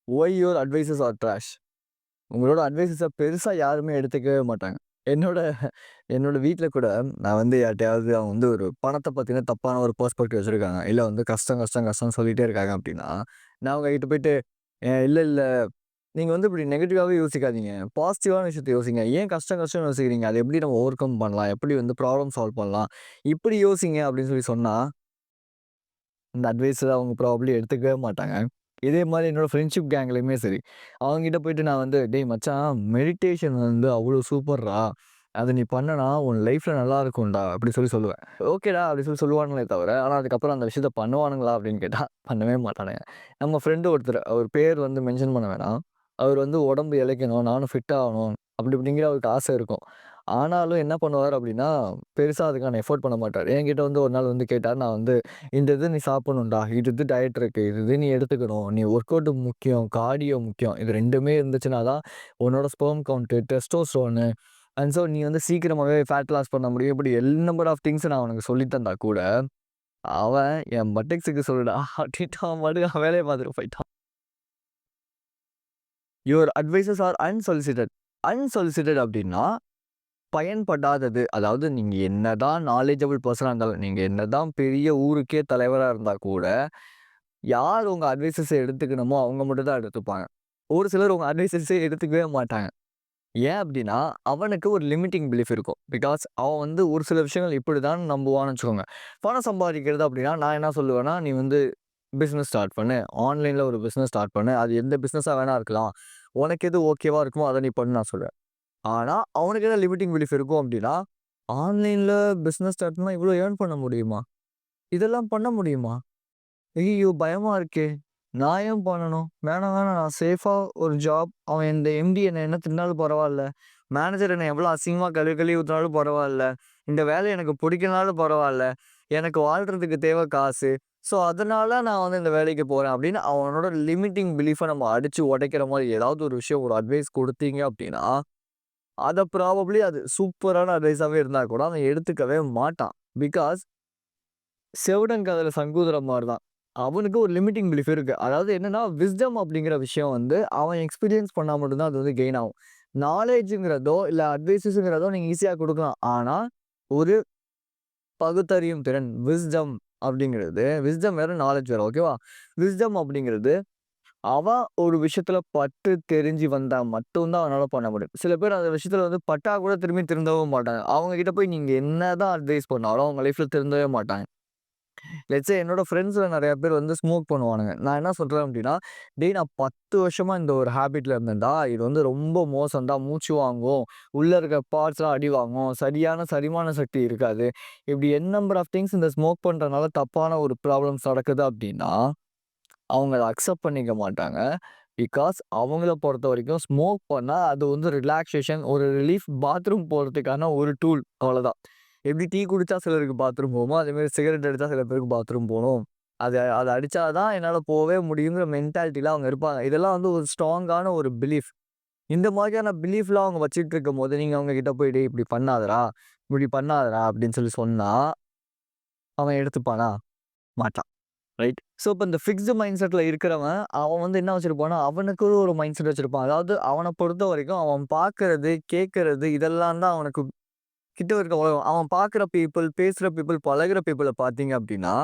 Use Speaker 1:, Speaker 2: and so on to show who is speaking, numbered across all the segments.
Speaker 1: Y your advices are trash. உங்களோட அட்வைஸஸ பெருசா யாருமே எடுத்துக்கவே மாட்டாங்க. என்னோட என்னோட வீட்ல கூட நான் வந்து யார்ட்டயாவது அவங்க வந்து ஒரு பணத்த பத்தின தப்பான ஒரு பெர்ஸ்பெக்டிவ் வச்சிருக்காங்க. இல்ல வந்து கஷ்டம், கஷ்டம், கஷ்டம்னு சொல்லிட்டே இருக்காங்க அப்டின்னா, நான் அவங்க கிட்ட போயிட்டு, இல்ல, இல்ல. நீங்க வந்து இப்படி நெகட்டிவாவே யோசிக்காதீங்க. பாசிட்டிவான விஷயத்த யோசிங்க. ஏன் கஷ்டம் கஷ்டம்னு யோசிக்கிறீங்க? அத எப்படி நம்ம ஓவர் கம் பண்ணலாம்? எப்படி வந்து ப்ராப்ளம் சால்வ் பண்ணலாம்? இப்படி யோசிங்க அப்படின்னு சொல்லி சொன்னா, இந்த அட்வைஸ அவங்க ப்ராபப்ளி எடுத்துக்கவே மாட்டாங்க. இதே மாரி என்னோட ஃப்ரெண்ட்ஷிப் கேங்லயுமே சரி. அவங்ககிட்ட போயிட்டு நான் வந்து, "டேய் மச்சான் மெடிடேஷன் வந்து அவ்ளோ சூப்பர்றா. அத நீ பண்ணனா உன் லைஃப்ல நல்லா இருக்கும்டா." அப்படி சொல்லி சொல்லுவேன். ஓகேடா அப்படி சொல்லி சொல்லுவானுங்களே தவிர, ஆனா அதுக்கப்புறம் அந்த விஷயத்த பண்ணுவானுங்களா அப்படின்னு கேட்டா, பண்ணவே மாட்டானுங்க. நம்ம ஃப்ரெண்ட் ஒருத்தர், அவர் பேர் வந்து மென்ஷன் பண்ண வேணாம். அவர் வந்து உடம்பு இளைக்கணும், நானும் ஃபிட் ஆகணும், அப்படி இப்படிங்கிற அவருக்கு ஆசை இருக்கும். ஆனாலும் என்ன பண்ணுவாரு அப்படின்னா, பெருசா அதுக்கான எஃபோர்ட் பண்ண மாட்டாரு. என்கிட்ட வந்து ஒரு நாள் வந்து கேட்டாரு. நான் வந்து, "இந்த இது நீ சாப்பிடணும்டா. இது டயட் இருக்கு. இது நீ எடுத்துக்கணும். நீ ஒர்க் அவுட் முக்கியம். கார்டியோ முக்கியம். இது 2மே இருந்துச்சுன்னா தான் உன்னோட sperm count, testosterone and so நீ வந்து சீக்கிரமாவே ஃபேட் லாஸ் பண்ண முடியும்." இப்படி நம்பர் ஆஃப் திங்ஸ் நான் அவனுக்கு சொல்லி தந்தா கூட, அவன் என் பட்டெக்ஸ்க்கு சொல்லுடா அப்படின்ட்டு அவன் பாட்டுக்கு அவன் வேலைய பார்த்துட்டு போயிட்டான். Your advices are unsolicited. Unsolicited அப்படின்னா பயன்படாதது. அதாவது நீங்க என்னதான் நாலேட்ஜபிள் பெர்சனா இருந்தாலும், நீங்க என்னதான் பெரிய ஊருக்கே தலைவரா இருந்தா கூட, யார் உங்க அட்வைஸஸ எடுத்துக்கணுமோ அவங்க மட்டும் தான் எடுத்துப்பாங்க. ஒரு சிலர் உங்க அட்வைஸஸே எடுத்துக்கவே மாட்டாங்க. ஏன் அப்டின்னா, அவனுக்கு ஒரு லிமிட்டிங் பிலீஃப் இருக்கும். பிகாஸ் அவன் வந்து ஒரு சில விஷயங்கள் இப்படிதான் நம்புவான்னு வச்சுக்கோங்க. பணம் சம்பாதிக்கிறது அப்டின்னா, நான் என்ன சொல்லுவேன்னா, "நீ வந்து பிசினஸ் ஸ்டார்ட் பண்ணு. ஆன்லைன்ல ஒரு பிசினஸ் ஸ்டார்ட் பண்ணு. அது எந்த பிசினஸா வேணா இருக்கலாம். உனக்கு எது ஓகேவா இருக்குமோ அத நீ பண்ணுன்னு" நான் சொல்லுவேன். ஆனா, அவனுக்கு என்ன லிமிட்டிங் பிலீஃப் இருக்கும் அப்டின்னா, ஆன்லைன்ல பிசினஸ் ஸ்டார்ட் பண்ணா இவ்ளோ ஏர்ன் பண்ண முடியுமா? இதெல்லாம் பண்ண முடியுமா? ஐய்யய்யோ! பயமா இருக்கே! நான் ஏன் பண்ணணும்? வேணாம், வேணாம். நான் சேஃபா ஒரு ஜாப் அவன் இந்த எம்டி என்ன திட்டினாலும் பரவால்ல. மேனேஜர் என்ன எவ்வளோ அசிங்கமா கழுவி கழுவி ஊத்துனாலும் பரவால்ல. இந்த வேலை எனக்கு பிடிக்கலனாலும் பரவால்ல. எனக்கு வாழ்றதுக்கு தேவை காசு. ஸோ, அதனால நான் வந்து இந்த வேலைக்கு போறேன் அப்படின்னு அவனோட லிமிட்டிங் பிலீஃப நம்ம அடிச்சு உடைக்கிற மாரி ஏதாவது ஒரு விஷயம் ஒரு அட்வைஸ் குடுத்தீங்க அப்படின்னா, அத ப்ராபப்ளி அது சூப்பரான அட்வைஸாவே இருந்தா கூட அவன் எடுத்துக்கவே மாட்டான். பிகாஸ் செவிடன் காதுல சங்கூதுற மாரி தான். அவனுக்கு ஒரு லிமிட்டிங் பிலீஃப் இருக்கு. அதாவது என்னன்னா, விஸ்டம் அப்படிங்கிற விஷயம் வந்து அவன் எக்ஸ்பீரியன்ஸ் பண்ணா மட்டும் தான் அது வந்து கெயின் ஆகும். நாலேட்ஜ்ங்கிறதோ, இல்ல அட்வைஸஸ்ங்கிறதோ நீங்க ஈஸியா குடுக்கலாம். ஆனா, ஒரு பகுத்தறியும் திறன் விஸ்டம் அப்படிங்கிறது விஸ்டம் வேற, நாலேட்ஜ் வேற. ஓகேவா? விஸ்டம் அப்படிங்கிறது அவன் ஒரு விஷயத்துல பட்டு தெரிஞ்சு வந்தா மட்டும் தான் அவனால பண்ண முடியும். சில பேர் அந்த விஷயத்துல வந்து பட்டா கூட திரும்பி திருந்தவும் மாட்டாங்க. அவங்க கிட்ட போய் நீங்க என்னதான் அட்வைஸ் பண்ணாலும் அவங்க லைஃப்ல திருந்தவே மாட்டாங்க. லெட்ஸ் சே என்னோட ஃப்ரெண்ட்ஸ்ல நெறைய பேர் வந்து ஸ்மோக் பண்ணுவானுங்க. நான் என்ன சொல்றேன் அப்டின்னா, "டேய் நான் 10 வருஷமா இந்த ஒரு ஹேபிட்ல இருந்தேன்டா. இது வந்து ரொம்ப மோசம்டா. மூச்சு வாங்கும். உள்ள இருக்க பார்ட்ஸ்லாம் அடி வாங்கும். சரியான செரிமான சக்தி இருக்காது." இப்டி நம்பர் ஆஃப் திங்ஸ் இந்த ஸ்மோக் பண்றனால தப்பான ஒரு ப்ராப்ளம்ஸ் நடக்குது அப்டின்னா, அவங்க அத அக்செப்ட் பண்ணிக்க மாட்டாங்க. பிகாஸ் அவங்கள பொறுத்தவரைக்கும் ஸ்மோக் பண்ணா அது வந்து ரிலாக்சேஷன், ஒரு ரிலீஃப், பாத்ரூம் போறதுக்கான ஒரு டூல் அவ்வளோதான். எப்படி டீ குடிச்சா சிலருக்கு பாத்ரூம் போகுமோ, அதேமாரி சிகரெட் அடிச்சா சில பேருக்கு பாத்ரூம் போணும். அத அடிச்சா தான் என்னால போவே முடியுங்கிற மென்டாலிட்டில அவங்க இருப்பாங்க. இதெல்லாம் வந்து ஒரு ஸ்ட்ராங்கான ஒரு பிலீஃப். இந்த மாதிரியான பிலீஃப்லாம் அவங்க வச்சுட்டு இருக்கும்போது, நீங்க அவங்க கிட்ட போய் "டேய் இப்படி பண்ணாதடா, இப்படி பண்ணாதடா" அப்படின்னு சொல்லி சொன்னா, அவன் எடுத்துப்பானா? மாட்டான். ரைட். ஸோ, இப்ப இந்த ஃபிக்ஸ்டு மைண்ட் செட்ல இருக்கிறவன், அவன் வந்து என்ன வச்சிருப்பான்னா, அவனுக்கு ஒரு மைண்ட் செட் வச்சிருப்பான். அதாவது அவன பொறுத்தவரைக்கும் அவன் பார்க்கிறது, கேட்கறது இதெல்லாம் தான் அவனுக்கு கிட்ட இருக்க உலகம். அவன் பார்க்குற பீப்பிள், பேசுற பீப்பிள், பழகுற பீப்பிள பார்த்தீங்க அப்டின்னா,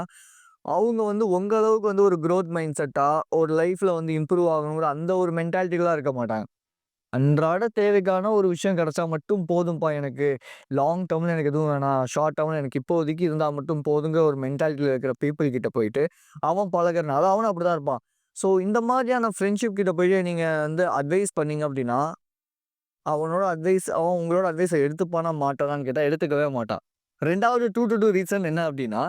Speaker 1: அவங்க வந்து உங்க அளவுக்கு வந்து ஒரு குரோத் மைண்ட் செட்டா, ஒரு லைஃப்ல வந்து இம்ப்ரூவ் ஆகணுங்கிற அந்த ஒரு மென்டாலிட்டிலாம் இருக்க மாட்டாங்க. அன்றாட தேவைக்கான ஒரு விஷயம் கிடைச்சா மட்டும் போதும்பா எனக்கு. லாங் டெர்ம்ல எனக்கு எதுவும் வேணாம். ஷார்ட் டெர்ம்ல எனக்கு இப்போதைக்கு இருந்தா மட்டும் போதுங்கிற ஒரு மென்டாலிட்டில இருக்கிற பீப்பிள் கிட்ட போயிட்டு, அவன் பழகுறனால அவனும் அப்படிதான் இருப்பான். ஸோ இந்த மாதிரியான ஃப்ரெண்ட்ஷிப் கிட்ட போயிட்டு நீங்க வந்து அட்வைஸ் பண்ணீங்க அப்டின்னா, அவன் உங்களோட அட்வைஸ எடுத்துப்பானா, மாட்டானான்னு கேட்டா எடுத்துக்கவே மாட்டான். 2வது 2 to 2 ரீசன் என்ன அப்டின்னா,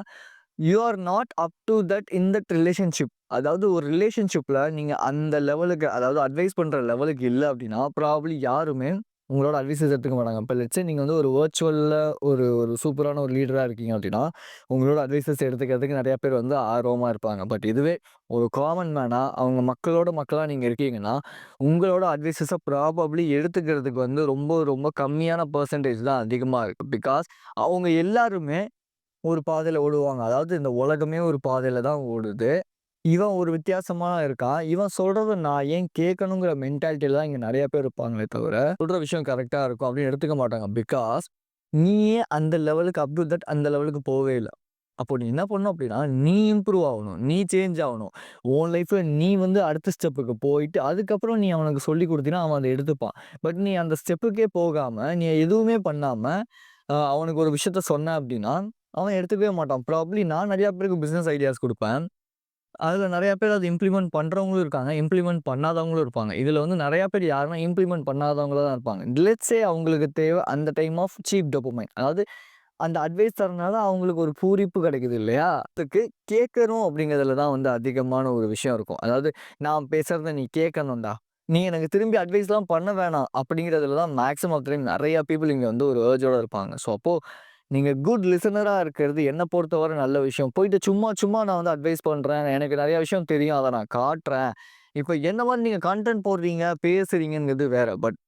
Speaker 1: you are not up do that in that relationship. அதாவது ஒரு ரிலேஷன்ஷிப்ல நீங்க அந்த லெவலுக்கு, அதாவது அட்வைஸ் பண்ற லெவலுக்கு இல்ல அப்டின்னா, ப்ராபப்ளி யாருமே உங்களோட அட்வைஸஸ் எடுத்துக்க மாட்டாங்க. இப்ப லெட்ஸ் சே நீங்க வந்து ஒரு விர்ச்சுவல்ல ஒரு ஒரு சூப்பரான ஒரு லீடரா இருக்கீங்க அப்டின்னா, உங்களோட அட்வைஸஸ் எடுத்துக்கிறதுக்கு நெறைய பேர் வந்து ஆர்வமா இருப்பாங்க. பட் இதுவே ஒரு காமன் மேனா, அவங்க மக்களோட மக்களா நீங்க இருக்கீங்கன்னா, உங்களோட அட்வைஸஸ ப்ராபப்ளி எடுத்துக்கிறதுக்கு வந்து ரொம்ப ரொம்ப கம்மியான பெர்சன்டேஜ் தான் அதிகமா இருக்கு. பிகாஸ் அவங்க எல்லாருமே ஒரு பாதையில ஓடுவாங்க. அதாவது இந்த உலகமே ஒரு பாதையில தான் ஓடுது. இவன் ஒரு வித்தியாசமா இருக்கான். இவன் சொல்றத நான் ஏன் கேட்கணுங்கிற மென்டாலிட்டில தான் இங்க நெறைய பேர் இருப்பாங்களே தவிர, சொல்ற விஷயம் கரெக்ட்டா இருக்கும் அப்படின்னு எடுத்துக்க மாட்டாங்க. பிகாஸ் நீயே அந்த லெவலுக்கு அப் டூ தட் அந்த லெவலுக்கு போவே இல்ல. அப்போ நீ என்ன பண்ணணும் அப்படின்னா, நீ இம்ப்ரூவ் ஆவணும். நீ சேஞ்ச் ஆவணும். உன் லைஃப்ல நீ வந்து அடுத்த ஸ்டெப்புக்கு போயிட்டு, அதுக்கப்புறம் நீ அவனுக்கு சொல்லிக் குடுத்தீன்னா, அவன் அத எடுத்துப்பான். பட் நீ அந்த ஸ்டெப்புக்கே போகாம, நீ எதுவுமே பண்ணாம, அவனுக்கு ஒரு விஷயத்த சொன்ன அப்படின்னா, அவன் எடுத்துக்கவே மாட்டான். ப்ராபப்ளி நான் நெறைய பேருக்கு பிசினஸ் ஐடியாஸ் குடுப்பேன். அதுல நெறைய பேர் அத இம்ப்ளிமெண்ட் பண்றவங்களும் இருக்காங்க. இம்ப்ளிமெண்ட் பண்ணாதவங்களும் இருப்பாங்க. இதுல வந்து நெறைய பேர் யாருன்னா இம்ப்ளிமெண்ட் பண்ணாதவங்களா தான் இருப்பாங்க. லெட்ஸ் சே அவங்களுக்கு தேவை அந்த டைம் ஆஃப் சீப் டோபமைன். அதாவது அந்த அட்வைஸ் தரனால அவங்களுக்கு ஒரு பூரிப்பு கிடைக்குது இல்லையா? அதுக்கு கேட்கணும் அப்படிங்கிறதுல தான் வந்து அதிகமான ஒரு விஷயம் இருக்கும். அதாவது நான் பேசுறத நீ கேட்கணும்டா. நீ எனக்கு திரும்பி அட்வைஸ்லாம் பண்ண வேணாம் அப்படிங்கிறதுல தான் மேக்ஸிமம் ஆஃப் த டைம் நெறைய பீப்பிள் இங்க வந்து ஒரு அர்ஜோட இருப்பாங்க. ஸோ அப்போ நீங்க குட் லிசனரா இருக்கிறது என்ன பொறுத்தவரை நல்ல விஷயம். போயிட்டு சும்மா சும்மா நான் வந்து அட்வைஸ் பண்றேன். எனக்கு நெறைய விஷயம் தெரியும். அத நான் காட்டுறேன். இப்ப என்ன மாரி நீங்க கன்டென்ட் போடுறீங்க, பேசுறீங்கங்கிறது வேற. பட்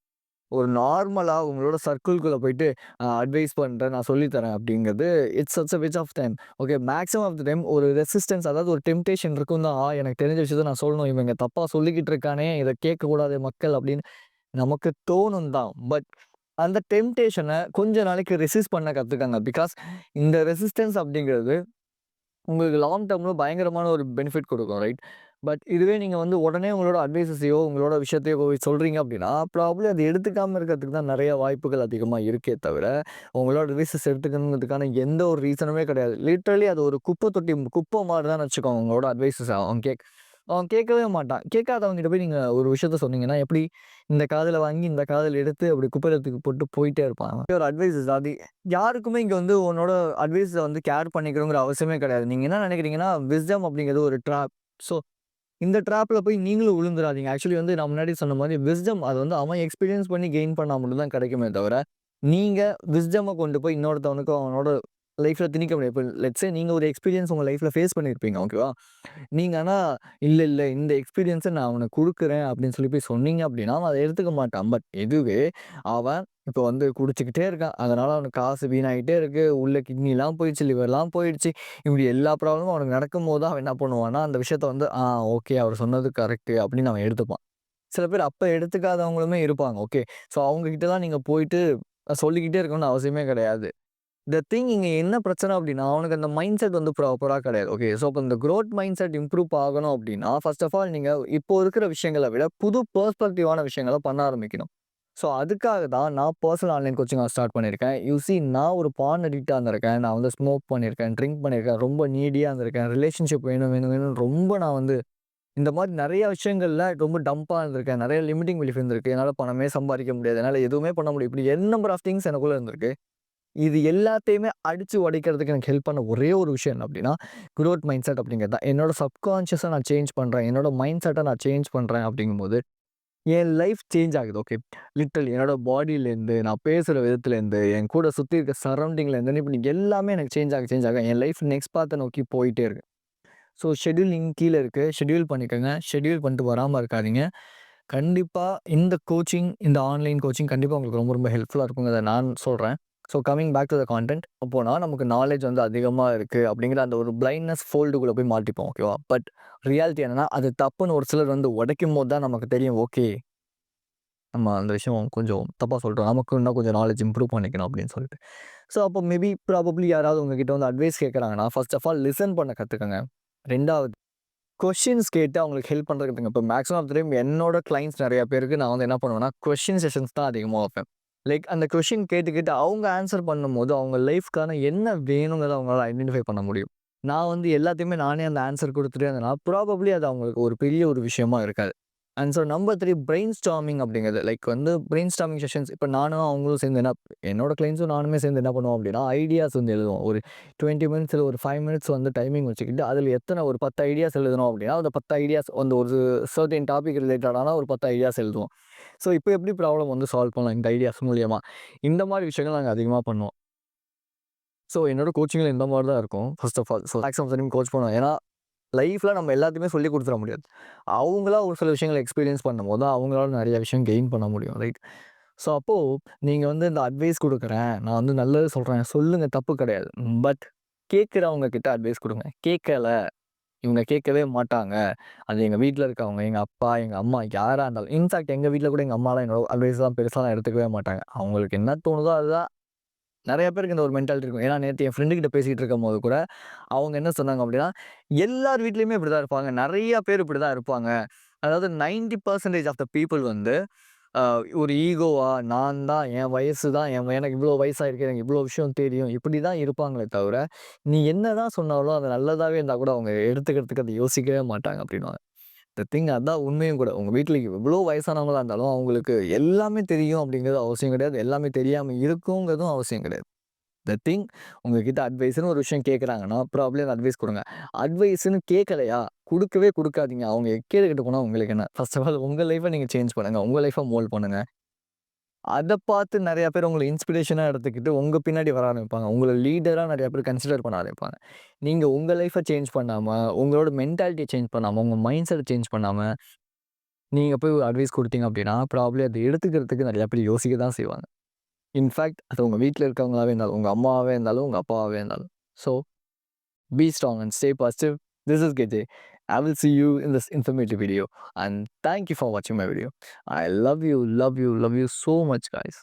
Speaker 1: ஒரு நார்மலா உங்களோட சர்க்கிள்குள்ள போயிட்டு அட்வைஸ் பண்றேன், நான் சொல்லி தரேன் அப்படிங்கிறது it's such a waste of time. Okay maximum of the time ஒரு ரெசிஸ்டன்ஸ் அதாவது ஒரு டெம்ப்டேஷன் இருக்கும் தான். எனக்கு தெரிஞ்ச விஷயத்த நான் சொல்லணும். இவங்க தப்பா சொல்லிக்கிட்டு இருக்கானே, இத கேட்கக்கூடாது மக்கள் அப்படின்னு நமக்கு தோணும் தான். பட் அந்த டெம்ப்டேஷன கொஞ்ச நாளைக்கு ரெசிஸ்ட் பண்ண கத்துக்கங்க. பிகாஸ் இந்த ரெசிஸ்டன்ஸ் அப்படிங்கிறது உங்களுக்கு லாங் டர்ம்ல பயங்கரமான ஒரு பெனிஃபிட் குடுக்கும் ரைட்? பட் இதுவே நீங்க வந்து உடனே உங்களோட அட்வைஸஸையோ, உங்களோட விஷயத்தையோ போய் சொல்றீங்க அப்படின்னா, ப்ராபப்ளி அது எடுத்துக்காம இருக்கிறதுக்கு தான் நெறைய வாய்ப்புகள் அதிகமா இருக்கே தவிர, உங்களோட அட்வைஸஸ் எடுத்துக்கணுங்கிறதுக்கான எந்த ஒரு ரீசனுமே கிடையாது. லிட்டரலி அது ஒரு குப்பை தொட்டி குப்பை மாரி தான் வச்சுக்கோங்க உங்களோட அட்வைஸஸ அவன் கேட்கவே மாட்டான். கேட்காதவங்ககிட்ட போய் நீங்க ஒரு விஷயத்த சொன்னீங்கன்னா, எப்படி இந்த காதுல வாங்கி, இந்த காதுல எடுத்து அப்படி குப்பையில தூக்கி போட்டு போயிட்டே இருப்பான் அவன். ஒரு அட்வைஸஸ் அது யாருக்குமே இங்க வந்து உன்னோட அட்வைஸ வந்து கேர் பண்ணிக்கணுங்கிற அவசியமே கிடையாது. நீங்க என்ன நினைக்கிறீங்கன்னா, விஸ்டம் அப்படிங்கிறது ஒரு ட்ராப். ஸோ இந்த ட்ராப்ல போய் நீங்களும் விழுந்துறாதீங்க. ஆக்சுவலி வந்து நான் முன்னாடி சொன்ன மாரி விஸ்டம் அது வந்து அவன் எக்ஸ்பீரியன்ஸ் பண்ணி கெயின் பண்ணா மட்டும் தான் கிடைக்குமே தவிர, நீங்க விஸ்டம கொண்டு போய் இன்னொருத்தவனுக்கு அவனோட லைஃப்ல திணிக்க முடியாது. இப்ப லெட்ஸ் சே நீங்க ஒரு எக்ஸ்பீரியன்ஸ் உங்க லைஃப்ல ஃபேஸ் பண்ணியிருப்பீங்க. ஓகேவா? நீங்க ஆனா, "இல்ல, இல்ல இந்த எக்ஸ்பீரியன்ஸ நான் அவனுக்கு குடுக்குறேன்" அப்படின்னு சொல்லி போய் சொன்னீங்க அப்படின்னா, அவன் அத எடுத்துக்க மாட்டான். பட் இதுவே அவன் இப்ப வந்து குடிச்சுக்கிட்டே இருக்கான். அதனால அவனுக்கு காசு வீணாயிட்டே இருக்கு. உள்ள கிட்னிலாம் போயிடுச்சு, லிவர்லாம் போயிடுச்சு. இப்படி எல்லா ப்ராப்ளமும் அவனுக்கு நடக்கும்போது தான் அவன் என்ன பண்ணுவான்னா, அந்த விஷயத்த வந்து, ஓகே அவர் சொன்னது கரெக்ட்டு" அப்படின்னு அவன் எடுத்துப்பான். சில பேர் அப்ப எடுத்துக்காதவங்களுமே இருப்பாங்க. ஓகே. ஸோ அவங்க கிட்டலாம் நீங்க போயிட்டு சொல்லிக்கிட்டே இருக்கணும்னு அவசியமே கிடையாது. த திங் இங்க என்ன பிரச்சனை அப்டின்னா, அவனுக்கு அந்த மைண்ட் செட் வந்து ப்ராப்பரா கிடையாது. ஓகே. ஸோ, அப்ப இந்த குரோத் மைண்ட் செட் இம்ப்ரூவ் ஆகணும் அப்டின்னா, ஃபர்ஸ்ட் ஆஃப் ஆல் நீங்க இப்போ இருக்கிற விஷயங்கள விட, புது பெர்ஸ்பெக்டிவான விஷயங்கள பண்ண ஆரம்பிக்கணும். ஸோ, அதுக்காக தான் நான் பெர்சனல் ஆன்லைன் கோச்சிங் ஸ்டார்ட் பண்ணியிருக்கேன். நான் ஒரு பான் அடிக்ட்டா இருந்திருக்கேன். நான் வந்து ஸ்மோக் பண்ணியிருக்கேன், ட்ரிங்க் பண்ணியிருக்கேன், ரொம்ப நீடியா இருந்திருக்கேன். ரிலேஷன்ஷிப் வேணும், வேணும், வேணும்னு ரொம்ப நான் வந்து இந்த மாரி நெறைய விஷயங்கள்ல ரொம்ப டம்பா இருந்திருக்கேன். நெறைய லிமிட்டிங் பிலீஃப் இருந்திருக்கு. என்னால பணமே சம்பாரிக்க முடியாது. என்னால எதுவுமே பண்ண முடியும். இப்படி என் நம்பர் ஆஃப் திங்ஸ் எனக்குள்ள இருந்திருக்கு. இது எல்லாத்தையுமே அடிச்சு உடைக்கிறதுக்கு எனக்கு ஹெல்ப் பண்ண ஒரே ஒரு விஷயம் என்ன அப்டின்னா, குரோத் மைண்ட் செட் அப்படிங்கிறது தான். என்னோட சப்கான்ஷியஸ நான் சேஞ்ச் பண்றேன். என்னோட மைண்ட் செட்ட நான் சேஞ்ச் பண்றேன் அப்படிங்கும்போது, என் லைஃப் சேஞ்ச் ஆகுது. ஓகே. லிட்டரலி என்னோட பாடிலேருந்து, நான் பேசுற விதத்துலேருந்து, என் கூட சுத்தி இருக்க சரவுண்டிங்லேருந்து இப்படி எல்லாமே எனக்கு சேஞ்ச் ஆக என் லைஃப் நெக்ஸ்ட் பாத்த நோக்கி போயிட்டே இருக்கு. ஸோ ஷெட்யூலிங் கீழ இருக்கு. ஷெட்யூல் பண்ணிக்கங்க. ஷெட்யூல் பண்ணிட்டு வராம இருக்காதீங்க. கண்டிப்பா இந்த கோச்சிங், இந்த ஆன்லைன் கோச்சிங் கண்டிப்பா உங்களுக்கு ரொம்ப ரொம்ப ஹெல்ப்ஃபுல்லா இருக்குங்கிறத நான் சொல்றேன். So coming back to the content. அப்போனா நமக்கு நாலேட்ஜ் வந்து அதிகமா இருக்கு அப்படிங்கிற அந்த ஒரு பிளைண்ட்னஸ் ஃபோல்டுக்குள்ள போய் மாட்டிப்போம். ஓகேவா? பட் ரியாலிட்டி என்னன்னா, அது தப்புன்னு ஒரு சிலர் வந்து உடைக்கும்போது தான் நமக்கு தெரியும். ஓகே. நம்ம அந்த விஷயம் கொஞ்சம் தப்பா சொல்றோம். நமக்கு இன்னும் கொஞ்சம் நாலேட்ஜ் இம்ப்ரூவ் பண்ணிக்கணும் அப்படின்னு சொல்லிட்டு. ஸோ அப்போ மேபி ப்ராபப்ளி யாராவது உங்ககிட்ட வந்து அட்வைஸ் கேட்கறாங்கன்னா, ஃபர்ஸ்ட் ஆஃப் ஆல் லிசன் பண்ண கத்துக்கங்க. 2வது கொஸ்டின்ஸ் கேட்டு அவங்களுக்கு ஹெல்ப் பண்றது கத்துங்க. இப்போ மேக்ஸிமம் ஆஃப் த டைம் என்னோட கிளையண்ட்ஸ் நெறைய பேருக்கு நான் வந்து என்ன பண்ணுவேன்னா, கொஸ்டின் செஷன்ஸ் தான் அதிகமா வைப்பேன். லைக் அந்த கொஸ்டின் கேட்டு, கேட்டு அவங்க ஆன்ஸர் பண்ணும்போது, அவங்க லைஃப்க்கான என்ன வேணுங்கிறத அவங்களால ஐடென்டிஃபை பண்ண முடியும். நான் வந்து எல்லாத்தையுமே நானே அந்த ஆன்ஸர் குடுத்துட்டே இருந்தேன்னா, ப்ராபப்ளி அது அவங்களுக்கு ஒரு பெரிய ஒரு விஷயமா இருக்காது. And so number 3 brain storming அப்படிங்கிறது. லைக் வந்து பிரெயின் ஸ்டார்மிங் செஷன்ஸ் இப்ப நானும் அவங்களும் சேர்ந்து என்னோட கிளையண்ட்ஸும் நானுமே சேர்ந்து என்ன பண்ணுவோம் அப்படின்னா, ஐடியாஸ் வந்து எழுதுவோம். ஒரு 20 மினிட்ஸ் இல்ல ஒரு 5 மினிட்ஸ் வந்து டைமிங் வச்சுக்கிட்டு, அதில எத்தன ஒரு 10 ஐடியாஸ் எழுதணும் அப்படின்னா, அந்த 10 ஐடியாஸ் வந்து ஒரு சர்டைன் டாபிக் ரிலேட்டடான ஒரு 10 ஐடியாஸ் எழுதுவோம். ஸோ இப்ப எப்படி ப்ராப்ளம் வந்து சால்வ் பண்ணலாம் இந்த ஐடியாஸ் மூலியமா? இந்த மாரி விஷயங்கள் நாங்க அதிகமா பண்ணுவோம். ஸோ என்னோட கோச்சிங்ல இந்த மாரி தான் இருக்கும். First of all. So maximum time coach பண்ணுவேன். ஏன்னா லைஃப்ல நம்ம எல்லாத்தையுமே சொல்லிக் குடுத்துற முடியாது. அவங்களா ஒரு சில விஷயங்கள எக்ஸ்பீரியன்ஸ் பண்ணும்போது தான் அவங்களால நெறைய விஷயம் கெயின் பண்ண முடியும். ரைட்? ஸோ அப்போ நீங்க வந்து இந்த அட்வைஸ் குடுக்குறேன். நான் வந்து நல்லது சொல்றேன். சொல்லுங்க தப்பு கிடையாது. பட் கேட்கிறவங்க கிட்ட அட்வைஸ் குடுங்க. கேட்கல இவங்க கேட்கவே மாட்டாங்க. அது எங்க வீட்ல இருக்கவங்க, எங்க அப்பா, எங்க அம்மா யாரா இருந்தாலும். இன்ஃபாக்ட் எங்க வீட்ல கூட எங்க அம்மாலாம் என்னோட அட்வைஸ்லாம் பெருசாலாம் எடுத்துக்கவே மாட்டாங்க. அவங்களுக்கு என்ன தோணுதோ அதுதான். நெறைய பேருக்கு இந்த ஒரு மென்டாலிட்டி இருக்கும். ஏன்னா நேத்து என் ஃப்ரெண்டு கிட்ட பேசிட்டு இருக்கும்போது கூட, அவங்க என்ன சொன்னாங்க அப்டின்னா, எல்லார் வீட்லயுமே இப்படிதான் இருப்பாங்க. நெறைய பேர் இப்படிதான் இருப்பாங்க. அதாவது 90% ஆஃப் த பீப்பிள் வந்து அ ஒரு ஈகோவா, நான் தான் என் வயசு தான் எனக்கு இவ்ளோ வயசாயிருக்கு. எனக்கு இவ்ளோ விஷயம் தெரியும். இப்படி தான் இருப்பாங்களே தவிர, நீ என்னதான் சொன்னாலும் அது நல்லதாவே இருந்தா கூட அவங்க எடுத்துக்கிறதுக்கு அத யோசிக்கவே மாட்டாங்க அப்படின்னுவாங்க. த திங் அதான் உண்மையும் கூட. உங்க வீட்ல எவ்ளோ வயசானவங்களா இருந்தாலும், அவங்களுக்கு எல்லாமே தெரியும் அப்படிங்கிறது அவசியம் கிடையாது. எல்லாமே தெரியாம இருக்குங்கிறதும் அவசியம் கிடையாது. த திங் உங்ககிட்ட அட்வைஸ்ன்னு ஒரு விஷயம் கேட்குறாங்கன்னா, ப்ராபப்ளி அந்த அட்வைஸ் குடுங்க. அட்வைஸ்ன்னு கேட்கலையா, குடுக்கவே குடுக்காதீங்க. அவங்க கேட்டுட்டு போனா உங்களுக்கு என்ன? ஃபர்ஸ்ட் ஆஃப் ஆல் உங்க லைஃப்ப நீங்க சேஞ்ச் பண்ணுங்க. உங்க லைஃப்ப மோல்ட் பண்ணுங்க. அத பார்த்து நெறைய பேர் உங்கள இன்ஸ்பிரேஷனா எடுத்துக்கிட்டு உங்க பின்னாடி வர ஆரம்பிப்பாங்க. உங்கள லீடரா நெறைய பேர் கன்சிடர் பண்ண ஆரம்பிப்பாங்க. நீங்க உங்க லைஃப்ப சேஞ்ச் பண்ணாம, உங்களோட மென்டாலிட்டிய சேஞ்ச் பண்ணாம, உங்க மைண்ட் செட்ட சேஞ்ச் பண்ணாம, நீங்க போய் அட்வைஸ் குடுத்தீங்க அப்டின்னா, ப்ராபப்ளி அத எடுத்துக்கிறதுக்கு நெறைய பேர் யோசிக்க தான் செய்வாங்க. இன்ஃபாக்ட் அது உங்க வீட்ல இருக்கவங்களாவே இருந்தாலும், உங்க அம்மாவாவே இருந்தாலும், உங்க அப்பாவாவே இருந்தாலும். So be strong and stay positive. This is KJ. I will see you in this informative video. And thank you for watching my video. I love you, love you, love you so much, guys.